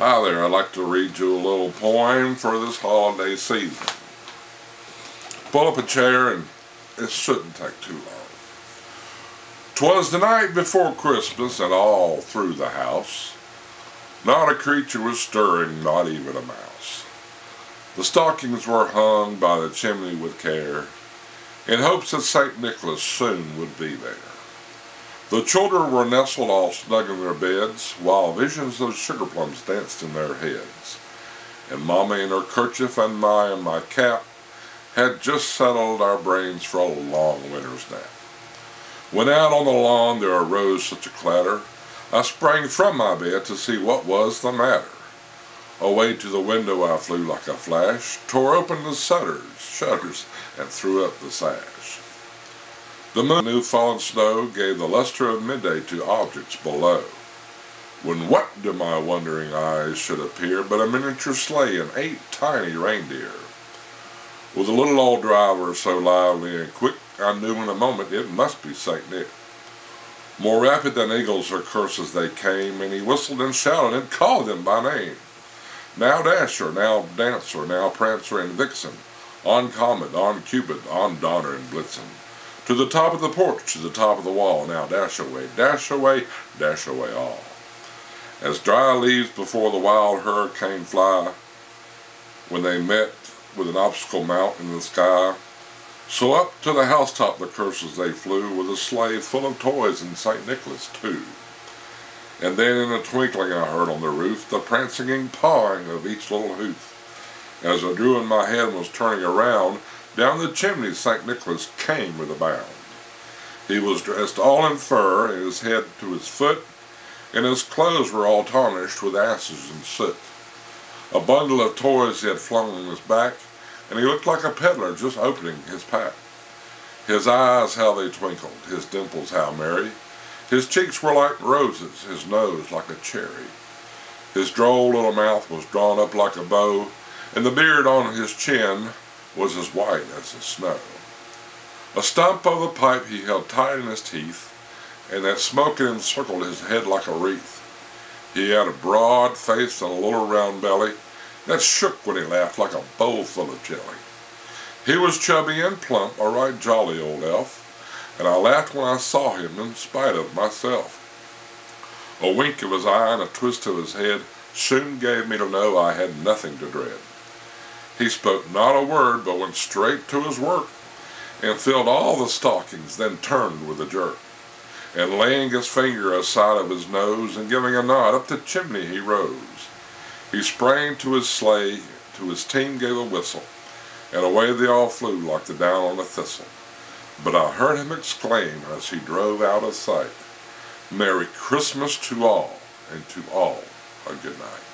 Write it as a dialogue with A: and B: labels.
A: Hi there, I'd like to read you a little poem for this holiday season. Pull up a chair and it shouldn't take too long. 'Twas the night before Christmas and all through the house not a creature was stirring, not even a mouse. The stockings were hung by the chimney with care in hopes that St. Nicholas soon would be there. The children were nestled all snug in their beds, while visions of sugar plums danced in their heads. And Mama in her kerchief and my cap had just settled our brains for a long winter's nap. When out on the lawn there arose such a clatter, I sprang from my bed to see what was the matter. Away to the window I flew like a flash, tore open the shutters, and threw up the sash. The moon, new fallen snow, gave the luster of midday to objects below, when what to my wondering eyes should appear but a miniature sleigh and 8 tiny reindeer. With a little old driver so lively and quick, I knew in a moment it must be St. Nick. More rapid than eagles or curses they came, and he whistled and shouted and called them by name. Now Dasher, now Dancer, now Prancer and Vixen, on Comet, on Cupid, on Donner and Blitzen. To the top of the porch, to the top of the wall, now dash away, dash away, dash away all. As dry leaves before the wild hurricane fly, when they met with an obstacle mountain in the sky, so up to the housetop the curses they flew, with a sleigh full of toys and St. Nicholas too. And then in a twinkling I heard on the roof the prancing and pawing of each little hoof. As I drew in my head and was turning around, down the chimney St. Nicholas came with a bound. He was dressed all in fur, and his head to his foot, and his clothes were all tarnished with ashes and soot. A bundle of toys he had flung on his back, and he looked like a peddler just opening his pack. His eyes, how they twinkled, his dimples, how merry. His cheeks were like roses, his nose like a cherry. His droll little mouth was drawn up like a bow, and the beard on his chin was as white as the snow. A stump of a pipe he held tight in his teeth, and that smoke encircled his head like a wreath. He had a broad face and a little round belly that shook when he laughed like a bowl full of jelly. He was chubby and plump, a right jolly old elf, and I laughed when I saw him in spite of myself. A wink of his eye and a twist of his head soon gave me to know I had nothing to dread. He spoke not a word, but went straight to his work, and filled all the stockings, then turned with a jerk. And laying his finger aside of his nose, and giving a nod, up the chimney he rose. He sprang to his sleigh, to his team gave a whistle, and away they all flew like the down on a thistle. But I heard him exclaim as he drove out of sight, "Merry Christmas to all, and to all a good night."